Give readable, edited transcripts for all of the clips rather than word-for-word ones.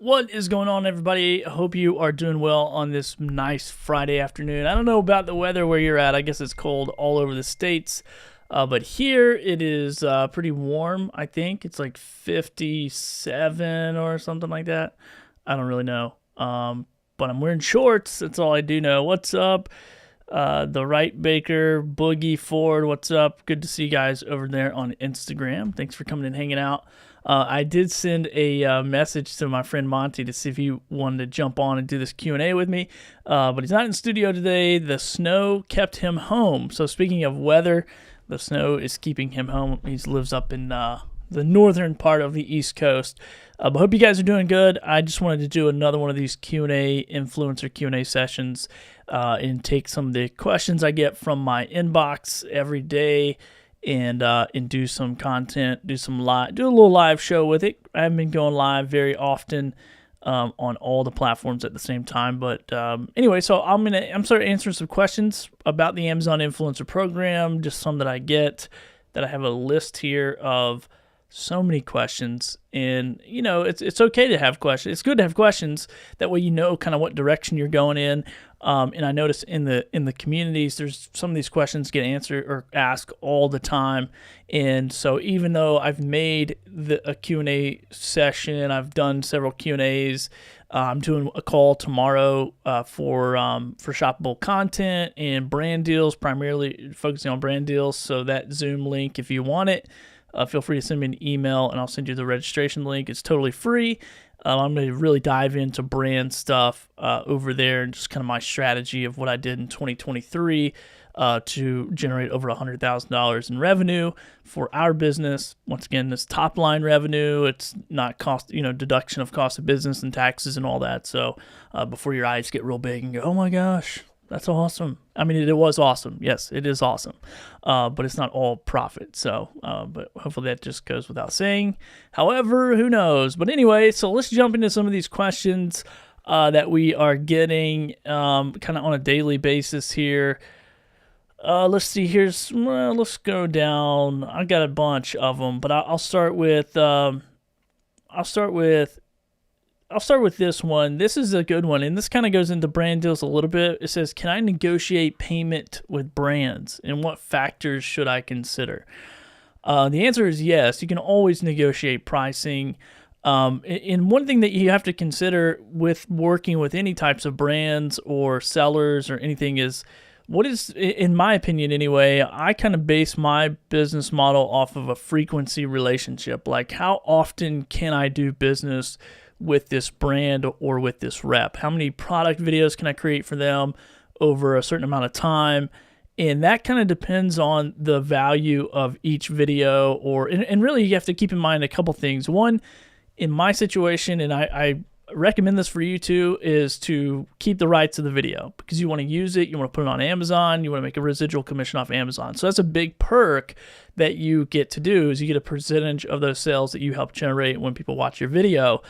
What is going on, everybody? I hope you are doing well on this nice Friday afternoon. I don't know about the weather where you're at. I guess it's cold all over the states. But here it is pretty warm, I think. It's like 57 or something like that. I don't really know. But I'm wearing shorts. That's all I do know. What's up? The Right Baker, Boogie Ford, what's up? Good to see you guys over there on Instagram. Thanks for coming and hanging out. I did send a message to my friend Monty to see if he wanted to jump on and do this Q&A with me, but he's not in studio today. The snow kept him home. So speaking of weather, the snow is keeping him home. He lives up in the northern part of the East Coast. But hope you guys are doing good. I just wanted to do another one of these Q&A, influencer Q&A sessions, and take some of the questions I get from my inbox every day, and do some content, do a little live show with it. I haven't been going live very often on all the platforms at the same time, but anyway, so I'm starting answering some questions about the Amazon Influencer Program, just some that I get. That I have a list here of so many questions, and it's okay to have questions. It's good to have questions. That way you know kind of what direction you're going in. And I notice in the communities, there's some of these questions get answered or asked all the time. And so even though I've made a Q&A session, I've done several Q&As. I'm doing a call tomorrow for shoppable content and brand deals, primarily focusing on brand deals. So that Zoom link, if you want it, feel free to send me an email and I'll send you the registration link. It's totally free. I'm going to really dive into brand stuff over there, and just kind of my strategy of what I did in 2023 to generate over $100,000 in revenue for our business. Once again, this top line revenue, it's not cost, deduction of cost of business and taxes and all that. So before your eyes get real big and go, oh my gosh, that's awesome. I mean, it was awesome. Yes, it is awesome. But it's not all profit. So, but hopefully that just goes without saying. However, who knows? But anyway, so let's jump into some of these questions that we are getting kind of on a daily basis here. Let's see. Let's go down. I got a bunch of them, but I'll start with this one. This is a good one, and this kind of goes into brand deals a little bit. It says, can I negotiate payment with brands, and what factors should I consider? The answer is yes. You can always negotiate pricing. And one thing that you have to consider with working with any types of brands or sellers or anything is, what is, in my opinion anyway, I kind of base my business model off of a frequency relationship. Like, how often can I do business with this brand or with this rep? How many product videos can I create for them over a certain amount of time? And that kind of depends on the value of each video, and really you have to keep in mind a couple things. One, in my situation, and I recommend this for you too, is to keep the rights of the video, because you want to use it, you want to put it on Amazon, you want to make a residual commission off Amazon. So that's a big perk that you get to do, is you get a percentage of those sales that you help generate when people watch your video.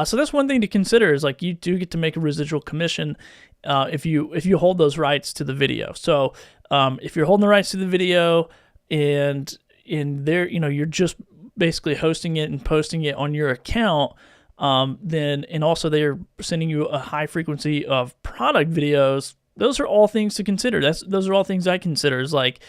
So that's one thing to consider, is like, you do get to make a residual commission if you hold those rights to the video. So if you're holding the rights to the video and in there, you're just basically hosting it and posting it on your account, then, and also they're sending you a high frequency of product videos, those are all things to consider. Those are all things I consider, is like,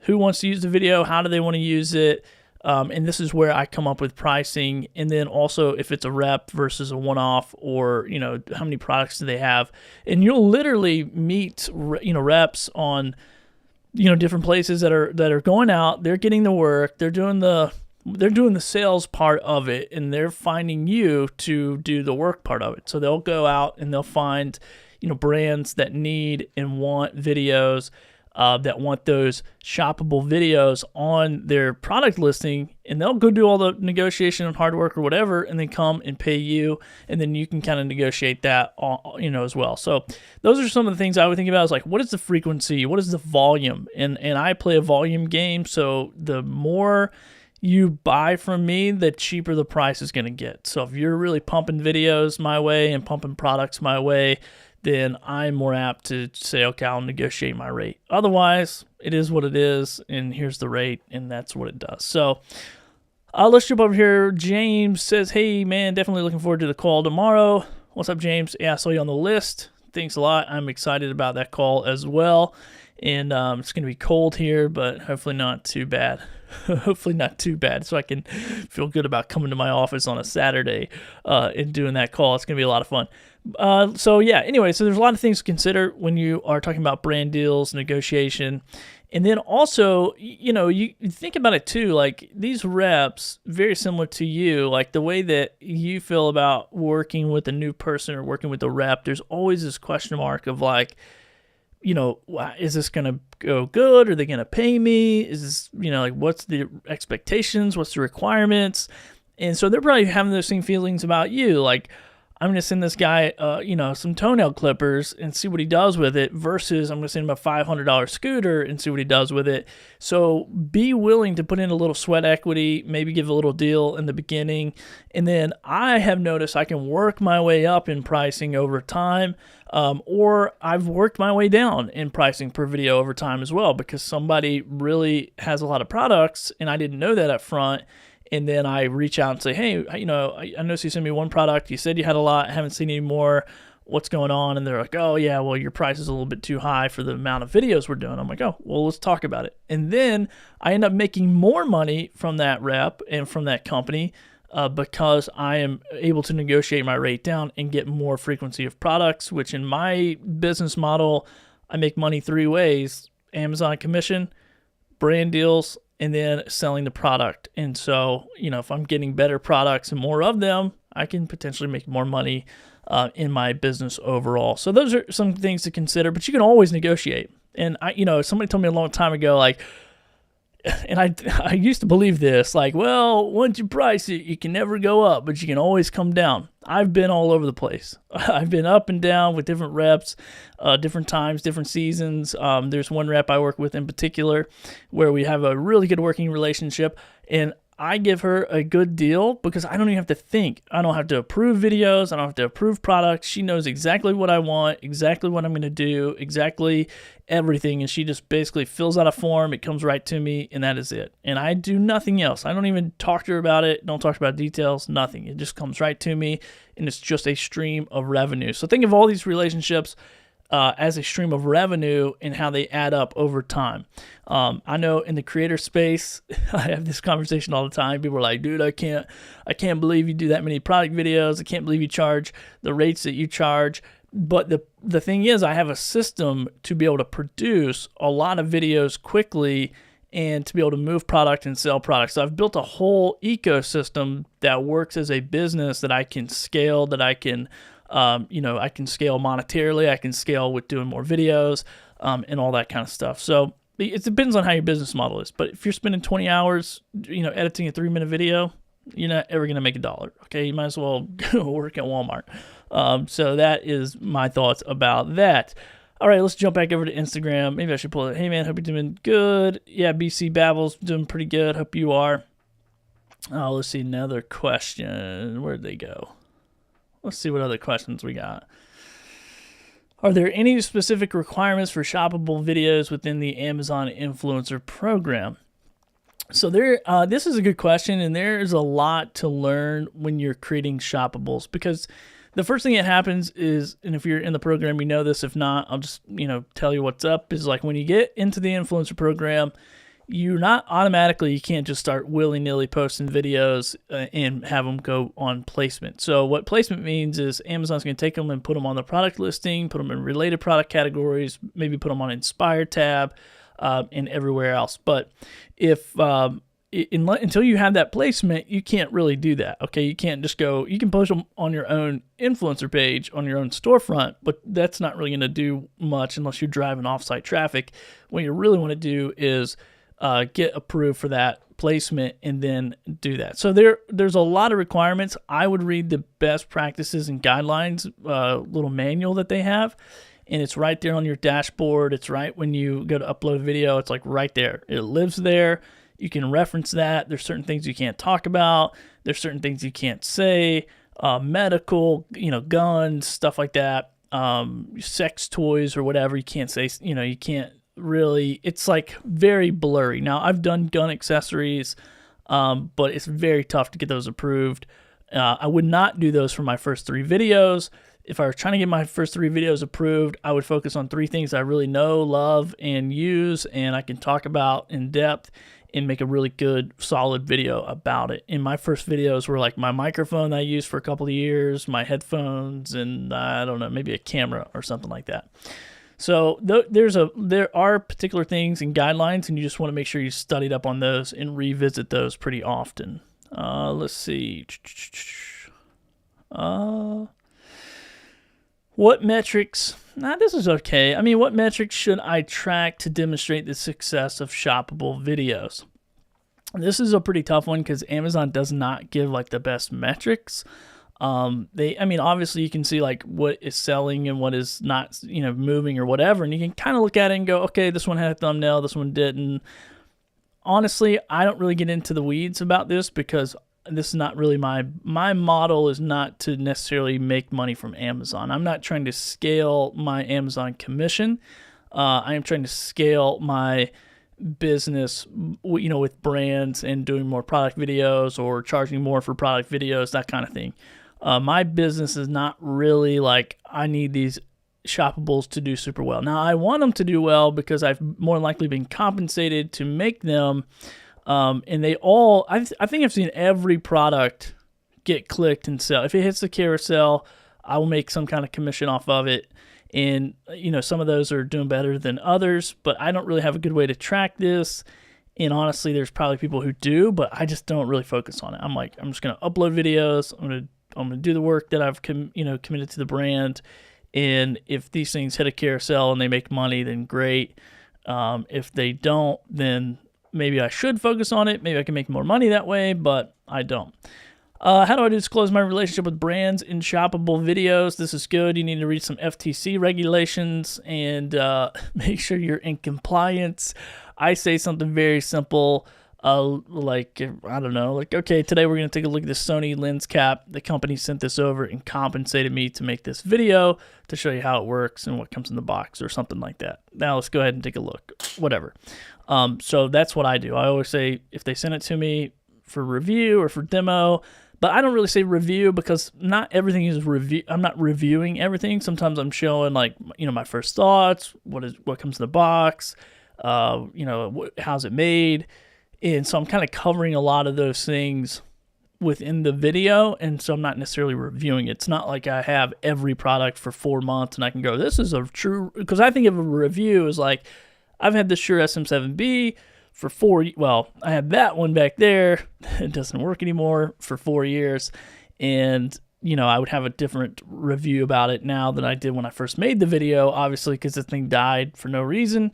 who wants to use the video, how do they want to use it, and this is where I come up with pricing. And then also if it's a rep versus a one-off, or how many products do they have, and you'll literally meet reps on different places that are going out, they're getting the work, they're doing the sales part of it, and they're finding you to do the work part of it. So they'll go out and they'll find, brands that need and want videos, that want those shoppable videos on their product listing, and they'll go do all the negotiation and hard work or whatever, and then come and pay you, and then you can kind of negotiate that, as well. So those are some of the things I would think about, is like, what is the frequency? What is the volume? And I play a volume game, so the more you buy from me, the cheaper the price is going to get. So if you're really pumping videos my way and pumping products my way, then I'm more apt to say, okay, I'll negotiate my rate. Otherwise, it is what it is, and here's the rate, and that's what it does. So Let's jump over here. James says, hey, man, definitely looking forward to the call tomorrow. What's up, James? Yeah, I saw you on the list. Thanks a lot. I'm excited about that call as well. And it's going to be cold here, but hopefully not too bad. Hopefully not too bad, so I can feel good about coming to my office on a Saturday and doing that call. It's going to be a lot of fun. So yeah, anyway, so there's a lot of things to consider when you are talking about brand deals, negotiation. And then also, you think about it too, like these reps, very similar to you, like the way that you feel about working with a new person or working with a rep, there's always this question mark of like, is this going to go good? Are they going to pay me? Is this, like what's the expectations? What's the requirements? And so they're probably having those same feelings about you. Like, I'm going to send this guy, some toenail clippers and see what he does with it versus I'm going to send him a $500 scooter and see what he does with it. So be willing to put in a little sweat equity, maybe give a little deal in the beginning. And then I have noticed I can work my way up in pricing over time. Or I've worked my way down in pricing per video over time as well because somebody really has a lot of products and I didn't know that up front. And then I reach out and say, hey, I noticed you sent me one product. You said you had a lot. I haven't seen any more. What's going on? And they're like, oh, yeah, well, your price is a little bit too high for the amount of videos we're doing. I'm like, oh, well, let's talk about it. And then I end up making more money from that rep and from that company because I am able to negotiate my rate down and get more frequency of products, which in my business model, I make money 3 ways: Amazon commission, brand deals, and then selling the product. And so, if I'm getting better products and more of them, I can potentially make more money in my business overall. So those are some things to consider, but you can always negotiate. And somebody told me a long time ago, like, and I used to believe this, like, well, once you price it, you can never go up, but you can always come down. I've been all over the place. I've been up and down with different reps, different times, different seasons. There's one rep I work with in particular where we have a really good working relationship, and I give her a good deal because I don't even have to think. I don't have to approve videos. I don't have to approve products. She knows exactly what I want, exactly what I'm going to do, exactly everything. And she just basically fills out a form. It comes right to me, and that is it. And I do nothing else. I don't even talk to her about it. Don't talk about details, nothing. It just comes right to me, and it's just a stream of revenue. So think of all these relationships as a stream of revenue and how they add up over time. I know in the creator space, I have this conversation all the time. People are like, dude, I can't believe you do that many product videos. I can't believe you charge the rates that you charge. But the thing is, I have a system to be able to produce a lot of videos quickly and to be able to move product and sell products. So I've built a whole ecosystem that works as a business that I can scale, that I can I can scale monetarily, I can scale with doing more videos, and all that kind of stuff. So it depends on how your business model is. But if you're spending 20 hours, editing a 3-minute video, you're not ever going to make $1. Okay. You might as well go work at Walmart. So that is my thoughts about that. All right, let's jump back over to Instagram. Maybe I should pull it. Hey man, hope you're doing good. Yeah, BC Babel's doing pretty good. Hope you are. Oh, let's see another question. Where'd they go? Let's see what other questions we got. Are there any specific requirements for shoppable videos within the Amazon Influencer Program? So this is a good question, and there's a lot to learn when you're creating shoppables, because the first thing that happens is, and if you're in the program, you know this. If not, I'll just tell you what's up. Is like when you get into the influencer program, you're not automatically, you can't just start willy-nilly posting videos and have them go on placement. So what placement means is Amazon's going to take them and put them on the product listing, put them in related product categories, maybe put them on Inspire tab, and everywhere else. But if until you have that placement, you can't really do that. Okay, you can't just go. You can post them on your own influencer page on your own storefront, but that's not really going to do much unless you're driving offsite traffic. What you really want to do is get approved for that placement and then do that. So there's a lot of requirements. I would read the best practices and guidelines little manual that they have, and it's right there on your dashboard. It's right when you go to upload a video. It's like right there. It lives there. You can reference that. There's certain things you can't talk about. There's certain things you can't say. Medical, guns, stuff like that. Sex toys or whatever. You can't say, you can't really, it's like very blurry. Now I've done gun accessories but it's very tough to get those approved. I would not do those for my first 3 videos. If I were trying to get my first 3 videos approved, I would focus on 3 things I really know, love, and use, and I can talk about in depth and make a really good, solid video about it. And my first videos were like my microphone that I used for a couple of years, my headphones, and I don't know, maybe a camera or something like that. So there are particular things and guidelines, and you just want to make sure you studied up on those and revisit those pretty often. Let's see. What metrics? This is okay. I mean, what metrics should I track to demonstrate the success of shoppable videos? This is a pretty tough one because Amazon does not give like the best metrics. I mean, obviously you can see like what is selling and what is not, moving or whatever, and you can kind of look at it and go, okay, this one had a thumbnail, this one didn't. Honestly, I don't really get into the weeds about this because this is not really my model is not to necessarily make money from Amazon. I'm not trying to scale my Amazon commission. I am trying to scale my business, with brands and doing more product videos or charging more for product videos, that kind of thing. My business is not really like I need these shoppables to do super well. Now, I want them to do well because I've more than likely been compensated to make them. And they all, I think I've seen every product get clicked and sell. If it hits the carousel, I will make some kind of commission off of it. And, some of those are doing better than others, but I don't really have a good way to track this. And honestly, there's probably people who do, but I just don't really focus on it. I'm like, I'm just going to upload videos. I'm going to do the work that I've, committed to the brand. And if these things hit a carousel and they make money, then great. If they don't, then maybe I should focus on it. Maybe I can make more money that way, but I don't. How do I disclose my relationship with brands in shoppable videos? This is good. You need to read some FTC regulations and make sure you're in compliance. I say something very simple, like, I don't know, like, okay, today we're going to take a look at this Sony lens cap. The company sent this over and compensated me to make this video to show you how it works and what comes in the box or something like that. Now let's go ahead and take a look, whatever. So that's what I do. I always say if they send it to me for review or for demo, but I don't really say review because not everything is review. I'm not reviewing everything. Sometimes I'm showing like, my first thoughts, what comes in the box, how's it made. And so I'm kind of covering a lot of those things within the video, and so I'm not necessarily reviewing it. It's not like I have every product for 4 months and I can go, this is a true, because I think of a review as like, I've had the Shure SM7B for I had that one back there. It doesn't work anymore for 4 years. And, I would have a different review about it now than I did when I first made the video, obviously, because the thing died for no reason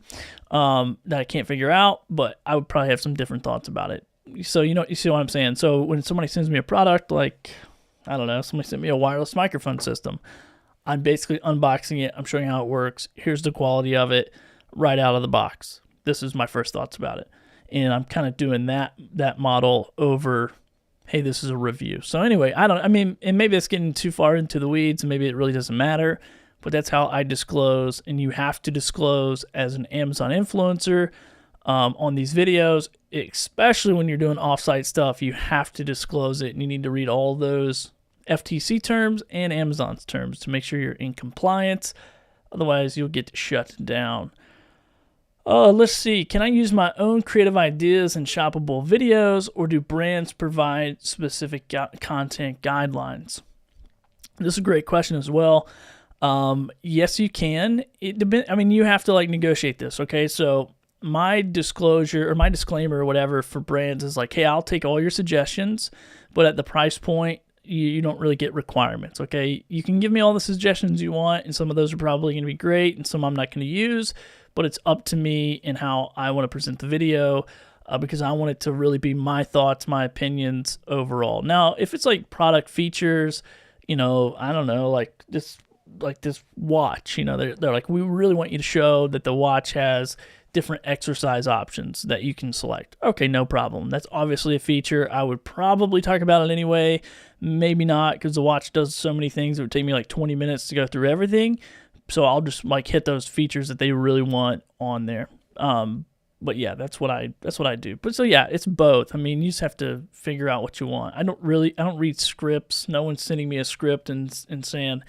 that I can't figure out, but I would probably have some different thoughts about it. So, you see what I'm saying? So when somebody sends me a product, like, I don't know, somebody sent me a wireless microphone system, I'm basically unboxing it. I'm showing how it works. Here's the quality of it right out of the box. This is my first thoughts about it. And I'm kind of doing that model over, hey, this is a review. So anyway, and maybe it's getting too far into the weeds and maybe it really doesn't matter, but that's how I disclose. And you have to disclose as an Amazon influencer on these videos, especially when you're doing offsite stuff. You have to disclose it, and you need to read all those FTC terms and Amazon's terms to make sure you're in compliance. Otherwise, you'll get shut down. Let's see. Can I use my own creative ideas in shoppable videos, or do brands provide specific content guidelines? This is a great question as well. Yes, you can. It depends. You have to negotiate this. Okay, so my disclosure or my disclaimer or whatever for brands is like, hey, I'll take all your suggestions, but at the price point, you don't really get requirements. Okay, you can give me all the suggestions you want, and some of those are probably going to be great, and some I'm not going to use. But it's up to me and how I want to present the video because I want it to really be my thoughts, my opinions overall. Now, if it's like product features, I don't know, like this watch, they're like, we really want you to show that the watch has different exercise options that you can select. Okay, no problem. That's obviously a feature. I would probably talk about it anyway. Maybe not, because the watch does so many things. It would take me like 20 minutes to go through everything. So I'll just hit those features that they really want on there. But yeah, that's what I do. But so yeah, it's both. I mean, you just have to figure out what you want. I don't read scripts. No one's sending me a script and saying,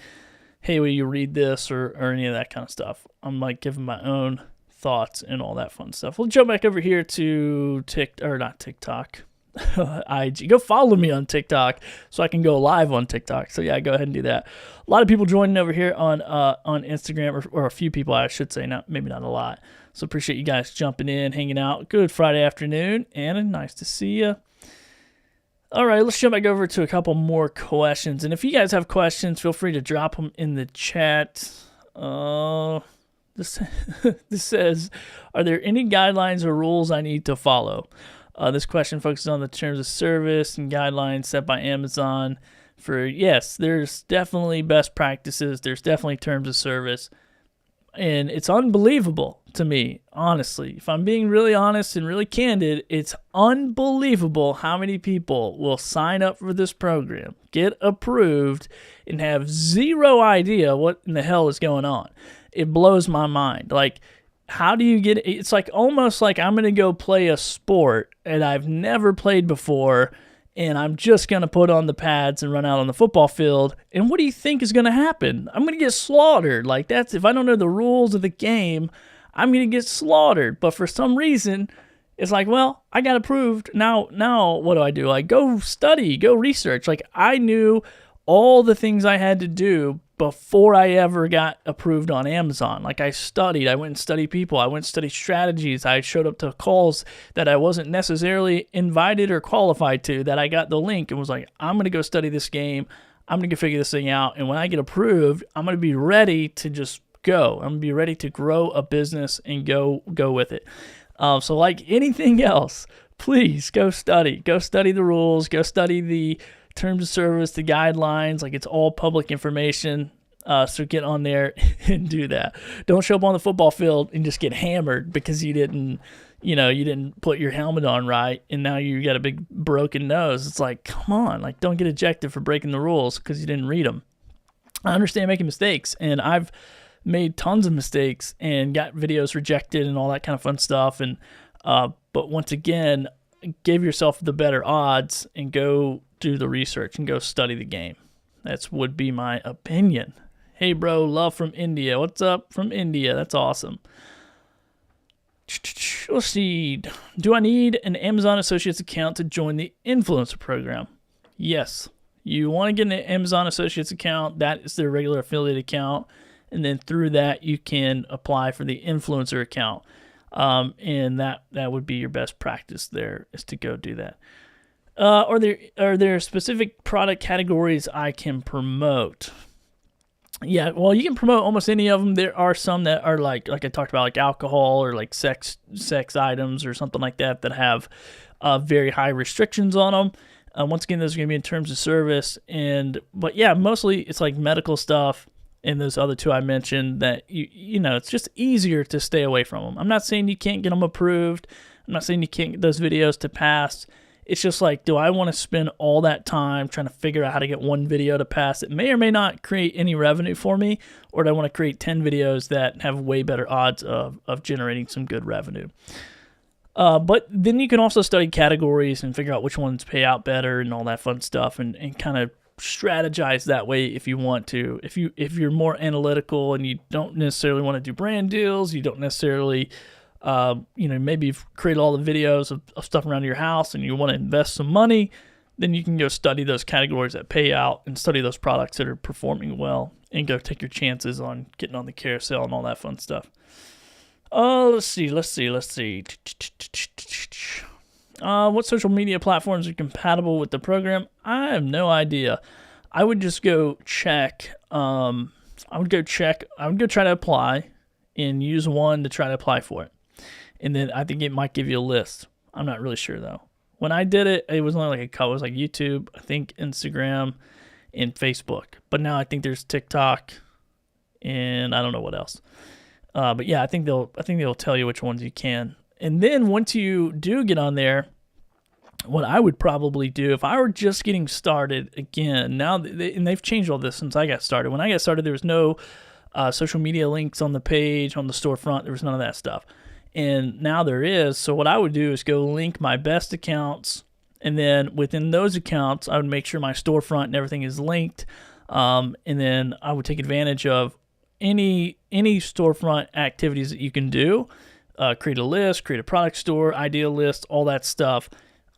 hey, will you read this or any of that kind of stuff. I'm like giving my own thoughts and all that fun stuff. We'll jump back over here to not TikTok. IG. Go follow me on TikTok so I can go live on TikTok. So yeah, go ahead and do that. A lot of people joining over here on Instagram, or a few people, I should say, maybe not a lot. So appreciate you guys jumping in, hanging out. Good Friday afternoon, and nice to see you. All right, let's jump back over to a couple more questions. And if you guys have questions, feel free to drop them in the chat. This says, are there any guidelines or rules I need to follow? This question focuses on the terms of service and guidelines set by Amazon. Yes, there's definitely best practices. There's definitely terms of service. And it's unbelievable to me, honestly. If I'm being really honest and really candid, it's unbelievable how many people will sign up for this program, get approved, and have zero idea what in the hell is going on. It blows my mind. Like, how do you get it? It's like almost like I'm going to go play a sport and I've never played before, and I'm just going to put on the pads and run out on the football field. And what do you think is going to happen? I'm going to get slaughtered. Like, that's, if I don't know the rules of the game, I'm going to get slaughtered. But for some reason, it's like, well, I got approved. Now what do I do? Like, go study, go research. Like, I knew all the things I had to do before I ever got approved on Amazon. Like, I studied, I went and studied people, I went and studied strategies, I showed up to calls that I wasn't necessarily invited or qualified to, that I got the link and was like, I'm going to go study this game, I'm going to go figure this thing out, and when I get approved, I'm going to be ready to just go. I'm going to be ready to grow a business and go with it. So like anything else, please go study the rules, go study the terms of service, the guidelines. Like, it's all public information. So get on there and do that. Don't show up on the football field and just get hammered because you didn't put your helmet on right, and now you got a big broken nose. It's like, come on, like, don't get ejected for breaking the rules because you didn't read them. I understand making mistakes, and I've made tons of mistakes and got videos rejected and all that kind of fun stuff. And but once again, give yourself the better odds and go do the research and go study the game. That would be my opinion. Hey, bro, love from India. What's up from India? That's awesome. Let's see. Do I need an Amazon Associates account to join the influencer program? Yes. You want to get an Amazon Associates account. That is their regular affiliate account. And then through that, you can apply for the influencer account. And that would be your best practice there, is to go do that. Are there specific product categories I can promote? Yeah, well, you can promote almost any of them. There are some that are like I talked about, like alcohol or like sex items or something like that have very high restrictions on them. Once again, those are going to be in terms of service. But yeah, mostly it's like medical stuff. And those other two I mentioned that, it's just easier to stay away from them. I'm not saying you can't get them approved. I'm not saying you can't get those videos to pass. It's just like, do I want to spend all that time trying to figure out how to get one video to pass that may or may not create any revenue for me? Or do I want to create 10 videos that have way better odds of generating some good revenue? But then you can also study categories and figure out which ones pay out better and all that fun stuff, and kind of strategize that way if you want to. If you're more analytical and you don't necessarily want to do brand deals, you don't necessarily maybe you've created all the videos of stuff around your house and you want to invest some money, then you can go study those categories that pay out and study those products that are performing well and go take your chances on getting on the carousel and all that fun stuff. Let's see. What social media platforms are compatible with the program? I have no idea. I would just go check. I would go try to apply and use one to try to apply for it. And then I think it might give you a list. I'm not really sure though. When I did it, it was only like a couple. It was like YouTube, I think Instagram, and Facebook. But now I think there's TikTok, and I don't know what else. But yeah, I think they'll tell you which ones you can. And then once you do get on there, what I would probably do if I were just getting started again, now and they've changed all this since I got started. When I got started, there was no social media links on the page, on the storefront. There was none of that stuff. And now there is. So what I would do is go link my best accounts, and then within those accounts, I would make sure my storefront and everything is linked. And then I would take advantage of any storefront activities that you can do. Create a list, create a product store, idea list, all that stuff.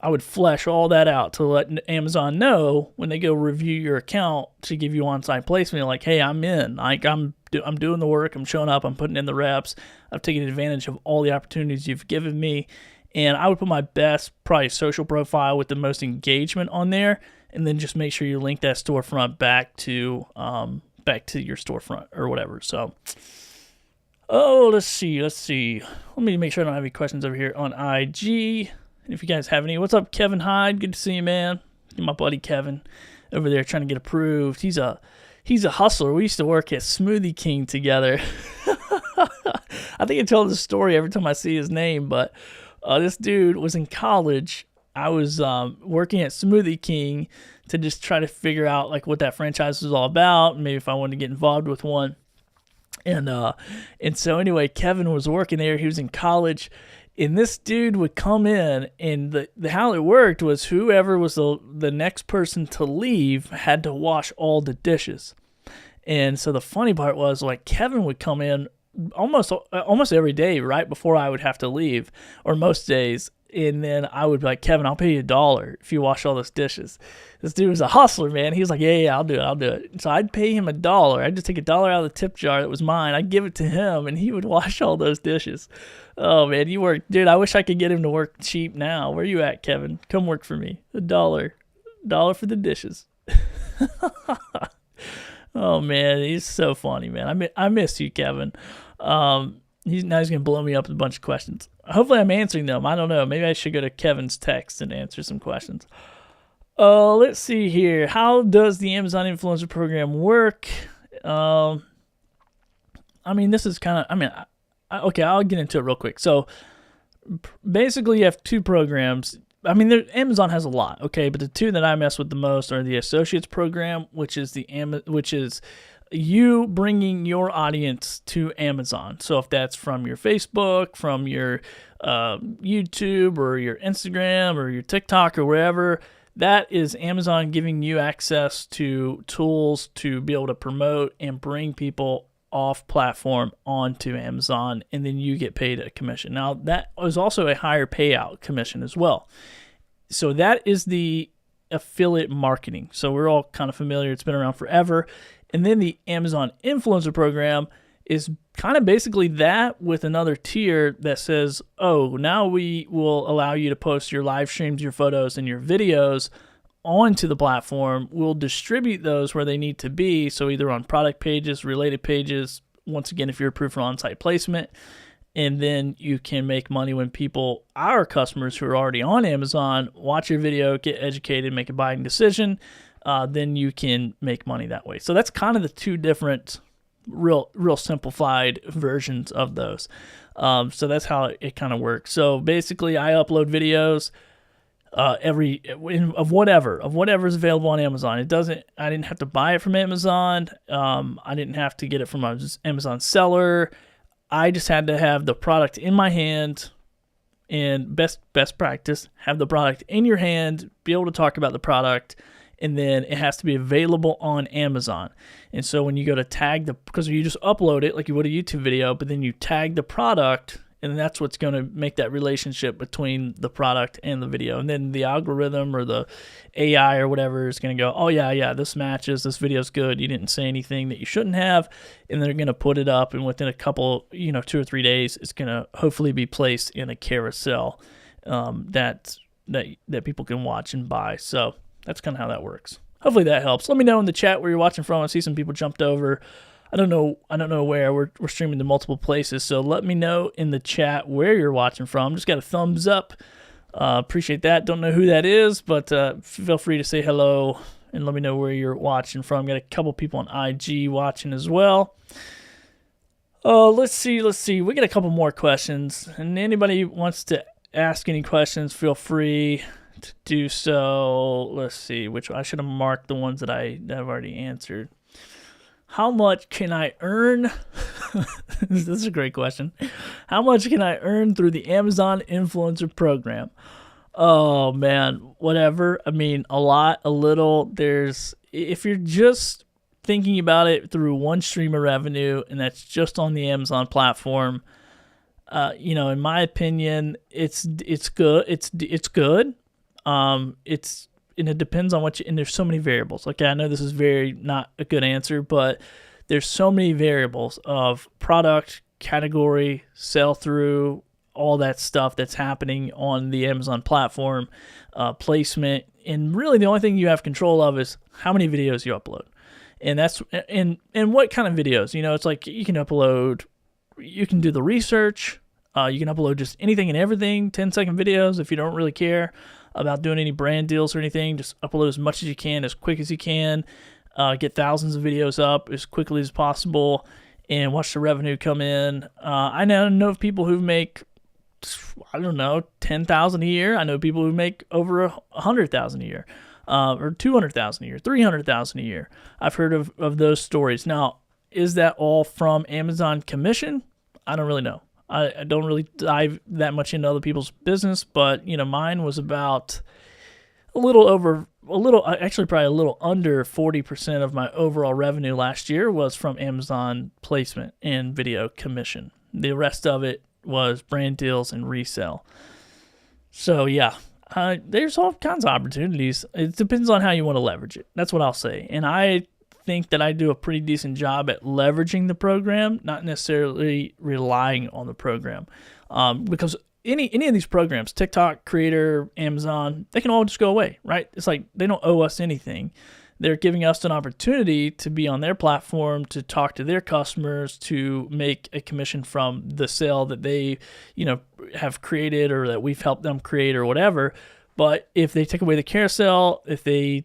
I would flesh all that out to let Amazon know when they go review your account to give you on-site placement. Like, hey, I'm in. Like, I'm doing the work. I'm showing up. I'm putting in the reps. I've taken advantage of all the opportunities you've given me. And I would put my best, probably social profile with the most engagement on there, and then just make sure you link that storefront back to your storefront or whatever. So, let's see. Let me make sure I don't have any questions over here on IG. If you guys have any, what's up, Kevin Hyde? Good to see you, man. My buddy Kevin over there trying to get approved. He's a hustler. We used to work at Smoothie King together. I think I tell this story every time I see his name, but this dude was in college. I was working at Smoothie King to just try to figure out like what that franchise was all about, and maybe if I wanted to get involved with one. And so anyway, Kevin was working there. He was in college. And this dude would come in, and the how it worked was whoever was the next person to leave had to wash all the dishes. And so the funny part was, like, Kevin would come in almost every day right before I would have to leave, or most days. And then I would be like, Kevin, I'll pay you $1 if you wash all those dishes. This dude was a hustler, man. He was like, yeah, I'll do it. So I'd pay him $1. I'd just take $1 out of the tip jar that was mine. I'd give it to him, and he would wash all those dishes. Oh, man, you work. Dude, I wish I could get him to work cheap now. Where you at, Kevin? Come work for me. $1 for the dishes. Oh, man, he's so funny, man. I miss you, Kevin. He's going to blow me up with a bunch of questions. Hopefully I'm answering them. I don't know. Maybe I should go to Kevin's text and answer some questions. Let's see here. How does the Amazon Influencer Program work? I mean, this is kind of, okay, I'll get into it real quick. So basically you have two programs. I mean, Amazon has a lot, okay, but the two that I mess with the most are the Associates Program, which is you bringing your audience to Amazon. So if that's from your Facebook, from your YouTube, or your Instagram, or your TikTok, or wherever, that is Amazon giving you access to tools to be able to promote and bring people off platform onto Amazon, and then you get paid a commission. Now, that is also a higher payout commission as well. So that is the affiliate marketing. So we're all kind of familiar. It's been around forever. And then the Amazon Influencer Program is kind of basically that with another tier that says, oh, now we will allow you to post your live streams, your photos, and your videos onto the platform. We'll distribute those where they need to be, so either on product pages, related pages, once again, if you're approved for on-site placement, and then you can make money when people, our customers who are already on Amazon, watch your video, get educated, make a buying decision, then you can make money that way. So that's kind of the two different real simplified versions of those. So that's how it kind of works. So basically I upload videos of whatever is available on Amazon. I didn't have to buy it from Amazon. I didn't have to get it from an Amazon seller. I just had to have the product in my hand, and best practice, have the product in your hand, be able to talk about the product, and then it has to be available on Amazon. And so when you go to tag because you just upload it like you would a YouTube video, but then you tag the product, and that's what's going to make that relationship between the product and the video. And then the algorithm or the AI or whatever is going to go, oh, yeah, this matches, this video's good, you didn't say anything that you shouldn't have, and they're going to put it up, and within a couple, 2 or 3 days, it's going to hopefully be placed in a carousel that people can watch and buy. So that's kind of how that works. Hopefully that helps. Let me know in the chat where you're watching from. I see some people jumped over. I don't know where. We're streaming to multiple places, so let me know in the chat where you're watching from. Just got a thumbs up. Appreciate that. Don't know who that is, but feel free to say hello and let me know where you're watching from. Got a couple people on IG watching as well. Let's see. We got a couple more questions, and anybody wants to ask any questions, feel free to do so. Let's see. I should have marked the ones that I've already answered. How much can I earn? This is a great question. How much can I earn through the Amazon Influencer Program? Oh man, whatever. I mean, a lot, a little. If you're just thinking about it through one stream of revenue, and that's just on the Amazon platform, in my opinion, it's good. It's good. And it depends on and there's so many variables. Okay, I know this is very not a good answer, but there's so many variables of product, category, sell through, all that stuff that's happening on the Amazon platform, placement, and really the only thing you have control of is how many videos you upload. And that's and what kind of videos. It's like you can do the research, you can upload just anything and everything, 10-second videos if you don't really care about doing any brand deals or anything. Just upload as much as you can, as quick as you can, get thousands of videos up as quickly as possible, and watch the revenue come in. I know of people who make, I don't know, $10,000 a year. I know people who make over $100,000 a year, or $200,000 a year, $300,000 a year. I've heard of those stories. Now, is that all from Amazon commission? I don't really know. I don't really dive that much into other people's business, but mine was about actually probably a little under 40% of my overall revenue last year was from Amazon placement and video commission. The rest of it was brand deals and resell. So yeah, there's all kinds of opportunities. It depends on how you want to leverage it. That's what I'll say. And I think that I do a pretty decent job at leveraging the program, not necessarily relying on the program, because any of these programs, TikTok, Creator, Amazon, they can all just go away, right? It's like they don't owe us anything. They're giving us an opportunity to be on their platform, to talk to their customers, to make a commission from the sale that they, have created or that we've helped them create or whatever. But if they take away the carousel, if they,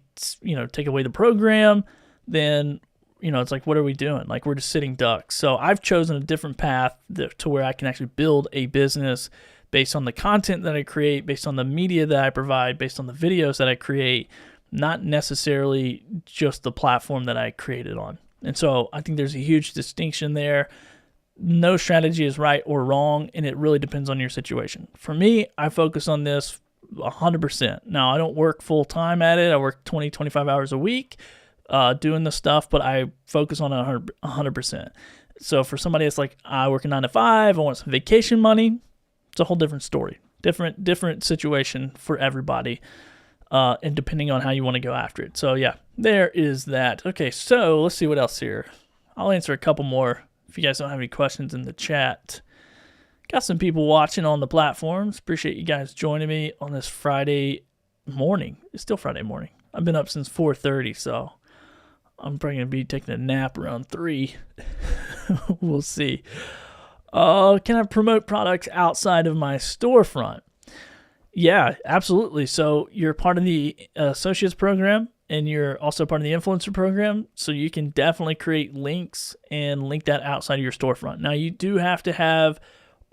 take away the program, then, it's like, what are we doing? Like, we're just sitting ducks. So I've chosen a different path to where I can actually build a business based on the content that I create, based on the media that I provide, based on the videos that I create, not necessarily just the platform that I created on. And so I think there's a huge distinction there. No strategy is right or wrong, and it really depends on your situation. For me, I focus on this 100%. Now, I don't work full time at it. I work 20, 25 hours a week doing the stuff, but I focus on it 100%. So for somebody that's like, I work a 9 to 5, I want some vacation money, it's a whole different story. Different situation for everybody, and depending on how you want to go after it. So yeah, there is that. Okay, so let's see what else here. I'll answer a couple more if you guys don't have any questions in the chat. Got some people watching on the platforms. Appreciate you guys joining me on this Friday morning. It's still Friday morning. I've been up since 4:30, so I'm probably going to be taking a nap around 3. We'll see. Can I promote products outside of my storefront? Yeah, absolutely. So you're part of the Associates program, and you're also part of the Influencer program, so you can definitely create links and link that outside of your storefront. Now, you do have to have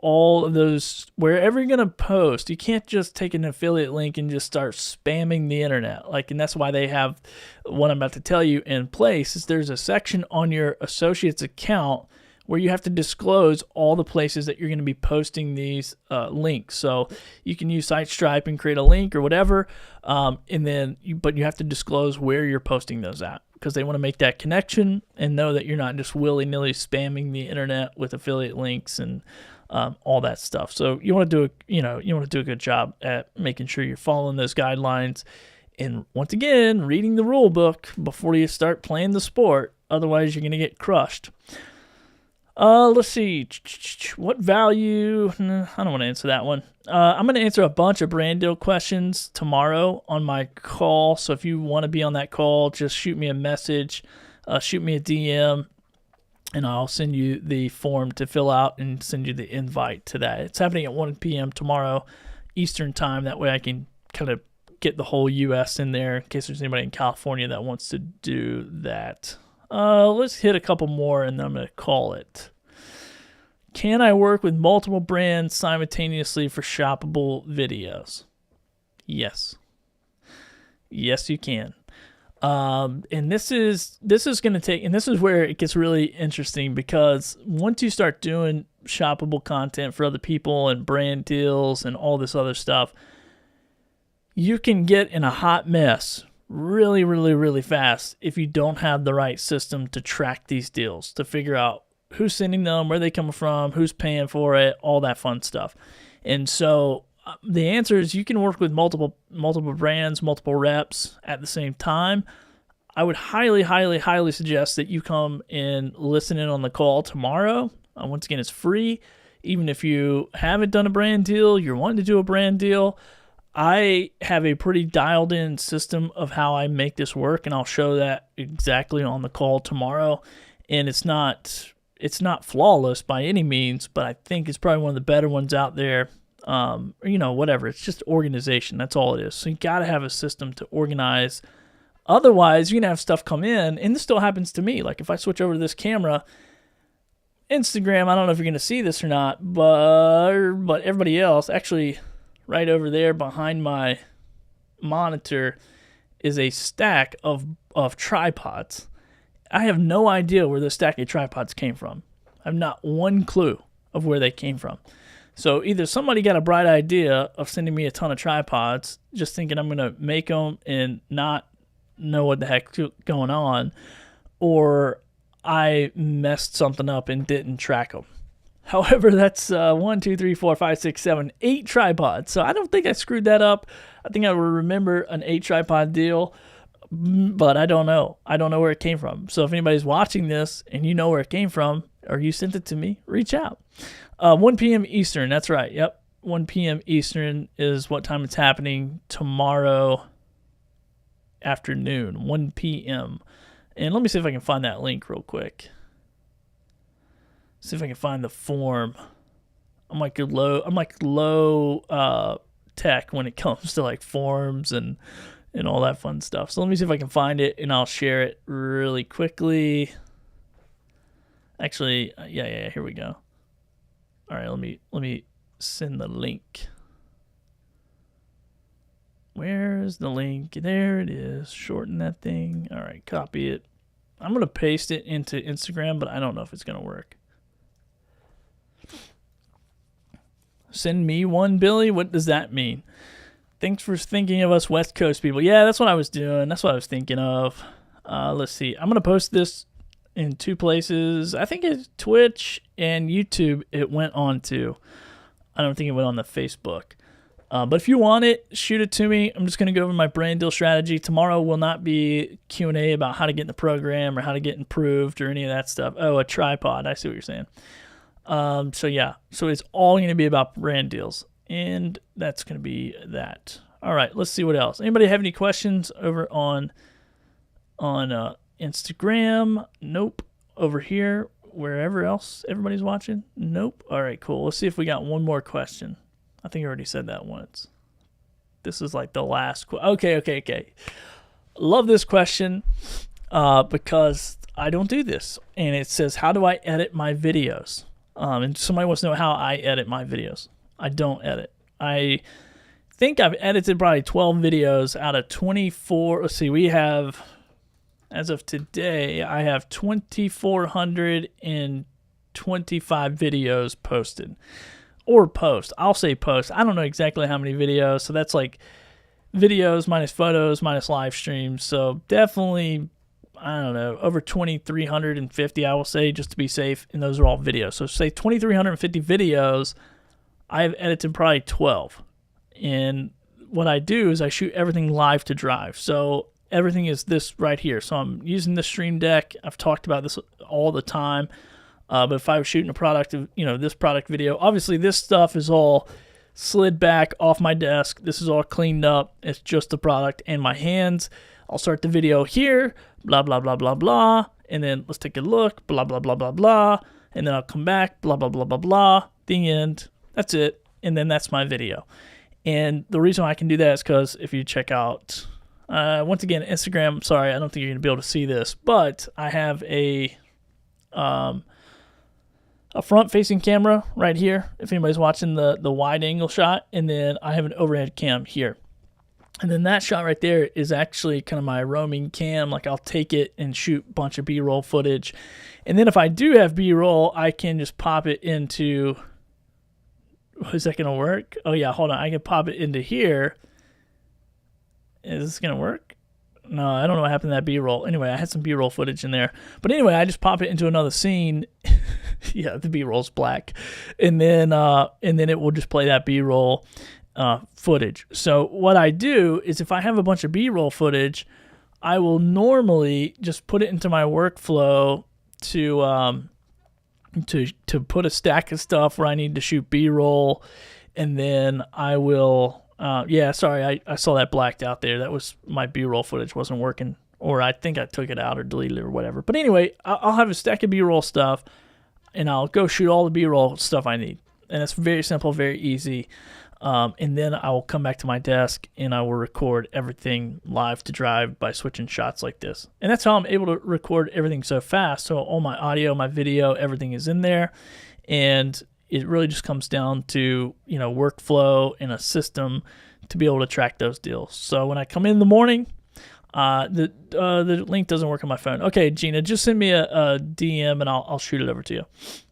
all of those, wherever you're going to post, you can't just take an affiliate link and just start spamming the internet. And that's why they have what I'm about to tell you in place, is there's a section on your Associates account where you have to disclose all the places that you're going to be posting these links. So you can use SiteStripe and create a link or whatever, but you have to disclose where you're posting those at, because they want to make that connection and know that you're not just willy-nilly spamming the internet with affiliate links and all that stuff. So you want to do a good job at making sure you're following those guidelines, and once again, reading the rule book before you start playing the sport. Otherwise, you're going to get crushed. Let's see. What value? I don't want to answer that one. I'm going to answer a bunch of brand deal questions tomorrow on my call. So if you want to be on that call, just shoot me a message, shoot me a DM, and I'll send you the form to fill out and send you the invite to that. It's happening at 1 p.m. tomorrow Eastern time. That way I can kind of get the whole U.S. in there in case there's anybody in California that wants to do that. Let's hit a couple more and then I'm going to call it. Can I work with multiple brands simultaneously for shoppable videos? Yes. Yes, you can. And this is going to take, and this is where it gets really interesting, because once you start doing shoppable content for other people and brand deals and all this other stuff, you can get in a hot mess really, really, really fast if you don't have the right system to track these deals, to figure out who's sending them, where they come from, who's paying for it, all that fun stuff. And so the answer is you can work with multiple brands, multiple reps at the same time. I would highly, highly, highly suggest that you come and listen in on the call tomorrow. Once again, it's free. Even if you haven't done a brand deal, you're wanting to do a brand deal, I have a pretty dialed in system of how I make this work, and I'll show that exactly on the call tomorrow. And it's not flawless by any means, but I think it's probably one of the better ones out there. Whatever. It's just organization. That's all it is. So you got to have a system to organize. Otherwise, you're going to have stuff come in, and this still happens to me. Like if I switch over to this camera, Instagram, I don't know if you're going to see this or not, but everybody else, actually right over there behind my monitor is a stack of tripods. I have no idea where this stack of tripods came from. I have not one clue of where they came from. So either somebody got a bright idea of sending me a ton of tripods, just thinking I'm going to make them and not know what the heck's going on, or I messed something up and didn't track them. However, that's 1, 2, 3, 4, 5, 6, 7, 8 tripods. So I don't think I screwed that up. I think I would remember an 8 tripod deal, but I don't know. I don't know where it came from. So if anybody's watching this and you know where it came from, or you sent it to me, reach out. 1 p.m. Eastern, that's right. Yep, 1 p.m. Eastern is what time it's happening tomorrow afternoon, 1 p.m. And let me see if I can find that link real quick. See if I can find the form. I'm like low tech when it comes to like forms and all that fun stuff. So let me see if I can find it, and I'll share it really quickly. Actually, yeah, here we go. All right, let me send the link. Where's the link? There it is. Shorten that thing. All right, copy it. I'm going to paste it into Instagram, but I don't know if it's going to work. Send me one, Billy? What does that mean? Thanks for thinking of us West Coast people. Yeah, that's what I was doing. That's what I was thinking of. Let's see. I'm going to post this in 2 places. I think it's Twitch and YouTube it went on to. I don't think it went on the Facebook. But if you want it, shoot it to me. I'm just going to go over my brand deal strategy. Tomorrow will not be Q&A about how to get in the program or how to get improved or any of that stuff. Oh, a tripod. I see what you're saying. So it's all going to be about brand deals, and that's going to be that. All right, let's see what else. Anybody have any questions over on Instagram? Nope. Over here, wherever else everybody's watching? Nope. All right, cool. Let's see if we got one more question. I think I already said that once. This is like the last Okay. Love this question because I don't do this. And it says, how do I edit my videos? And somebody wants to know how I edit my videos. I don't edit. I think I've edited probably 12 videos out of 24. Let's see, we have, as of today, I have 2,425 videos posted. Or post. I'll say post. I don't know exactly how many videos. So that's like videos minus photos minus live streams. So definitely, I don't know, over 2,350, I will say, just to be safe. And those are all videos. So say 2,350 videos, I have edited probably 12. And what I do is I shoot everything live to Drive. So everything is this right here. So I'm using the Stream Deck. I've talked about this all the time. But if I was shooting a product, this product video, obviously this stuff is all slid back off my desk. This is all cleaned up. It's just the product and my hands. I'll start the video here, blah, blah, blah, blah, blah. And then let's take a look, blah, blah, blah, blah, blah. And then I'll come back, blah, blah, blah, blah, blah. The end. That's it. And then that's my video. And the reason why I can do that is because if you check out, once again, Instagram, sorry, I don't think you're going to be able to see this, but I have a front-facing camera right here, if anybody's watching the wide-angle shot, and then I have an overhead cam here. And then that shot right there is actually kind of my roaming cam. Like I'll take it and shoot a bunch of B-roll footage. And then if I do have B-roll, I can just pop it into, is that going to work? Oh yeah, hold on. I can pop it into here. Is this going to work? No, I don't know what happened to that B-roll. Anyway, I had some B-roll footage in there. But anyway, I just pop it into another scene. Yeah, the B-roll's black. And then it will just play that B-roll footage. So what I do is if I have a bunch of B-roll footage, I will normally just put it into my workflow to put a stack of stuff where I need to shoot B-roll, and then I will I saw that blacked out there. That was my B-roll footage wasn't working, or I think I took it out or deleted it or whatever. But anyway, I'll have a stack of B-roll stuff, and I'll go shoot all the B-roll stuff I need. And it's very simple, very easy. And then I will come back to my desk and I will record everything live to drive by switching shots like this. And that's how I'm able to record everything so fast. So all my audio, my video, everything is in there. And it really just comes down to, workflow and a system to be able to track those deals. So when I come in the morning, the link doesn't work on my phone. Okay, Gina, just send me a DM and I'll shoot it over to you.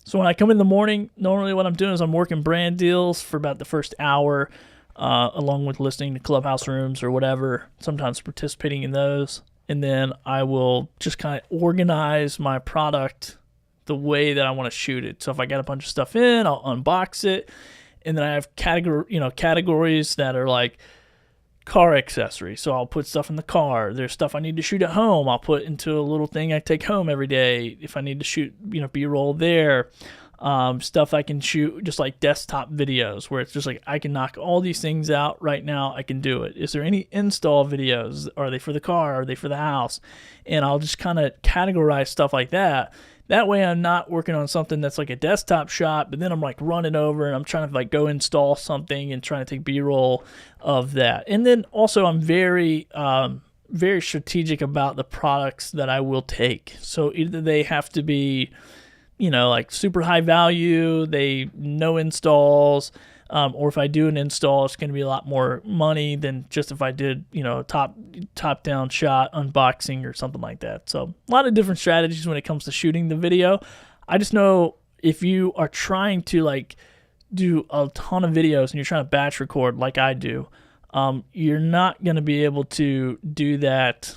So when I come in the morning, normally what I'm doing is I'm working brand deals for about the first hour, along with listening to Clubhouse rooms or whatever, sometimes participating in those. And then I will just kind of organize my product the way that I want to shoot it. So if I got a bunch of stuff in, I'll unbox it. And then I have categories that are like car accessories. So I'll put stuff in the car. There's stuff I need to shoot at home. I'll put into a little thing I take home every day. If I need to shoot, B-roll there. Stuff I can shoot just like desktop videos where it's just like I can knock all these things out right now. I can do it. Is there any install videos? Are they for the car? Are they for the house? And I'll just kind of categorize stuff like that. That way I'm not working on something that's like a desktop shot, but then I'm like running over and I'm trying to like go install something and trying to take B-roll of that. And then also I'm very strategic about the products that I will take. So either they have to be, like super high value, no installs, or if I do an install, it's going to be a lot more money than just if I did, a top down shot unboxing or something like that. So a lot of different strategies when it comes to shooting the video. I just know if you are trying to like do a ton of videos and you're trying to batch record like I do, you're not going to be able to do that.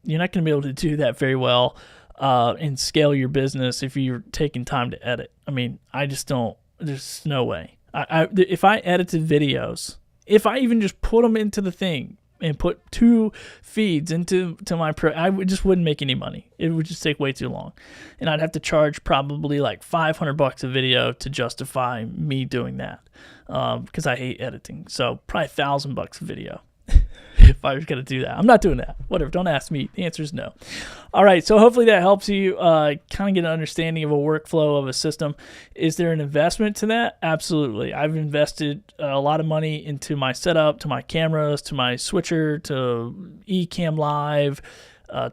You're not going to be able to do that very well and scale your business if you're taking time to edit. I mean, I just don't. There's no way. If I edited videos, if I even just put them into the thing and put 2 feeds into my I just wouldn't make any money. It would just take way too long, and I'd have to charge probably like $500 a video to justify me doing that, because I hate editing. So probably $1,000 a video. If I was going to do that. I'm not doing that. Whatever. Don't ask me. The answer is no. All right. So hopefully that helps you kind of get an understanding of a workflow of a system. Is there an investment to that? Absolutely. I've invested a lot of money into my setup, to my cameras, to my switcher, to Ecamm Live,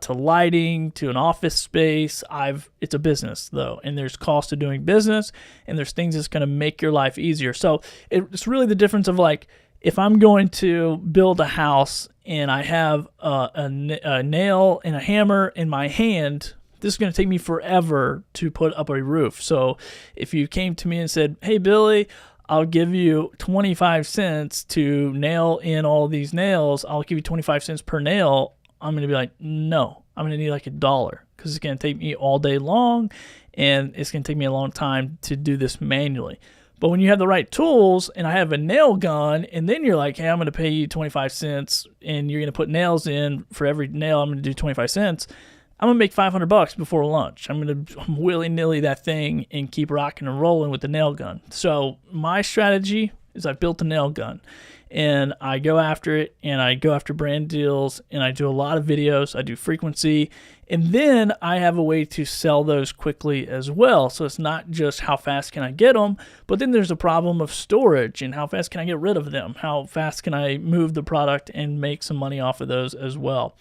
to lighting, to an office space. It's a business though, and there's cost of doing business, and there's things that's going to make your life easier. So it's really the difference of like, if I'm going to build a house and I have a nail and a hammer in my hand, this is going to take me forever to put up a roof. So if you came to me and said, hey, Billy, I'll give you 25 cents to nail in all these nails, I'll give you 25 cents per nail, I'm going to be like, no, I'm going to need like $1 because it's going to take me all day long and it's going to take me a long time to do this manually. But when you have the right tools and I have a nail gun and then you're like, hey, I'm going to pay you 25 cents and you're going to put nails in for every nail, I'm going to do 25 cents. I'm going to make $500 before lunch. I'm going to willy-nilly that thing and keep rocking and rolling with the nail gun. So my strategy is I built a nail gun and I go after it and I go after brand deals and I do a lot of videos. I do frequency. And then I have a way to sell those quickly as well. So it's not just how fast can I get them, but then there's a problem of storage and how fast can I get rid of them? How fast can I move the product and make some money off of those as well?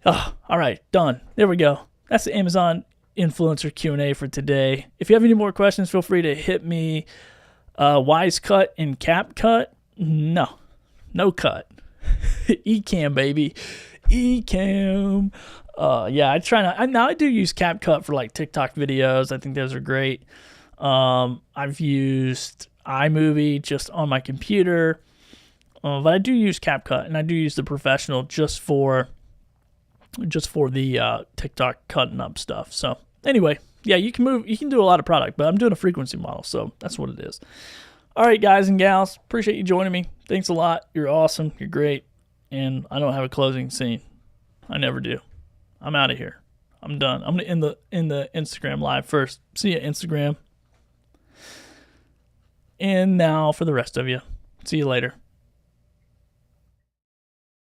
Oh, all right, done. There we go. That's the Amazon Influencer Q&A for today. If you have any more questions, feel free to hit me. Wise cut and cap cut? No cut. Ecamm, baby. Ecamm. Yeah, I do use CapCut for like TikTok videos. I think those are great. I've used iMovie just on my computer. But I do use CapCut, and I do use the Professional just for the TikTok cutting up stuff. So anyway, yeah, you can do a lot of product, but I'm doing a frequency model, so that's what it is. All right, guys and gals, appreciate you joining me. Thanks a lot. You're awesome. You're great. And I don't have a closing scene. I never do. I'm out of here. I'm done. I'm gonna end the Instagram live first. See you, Instagram. And now for the rest of you. See you later.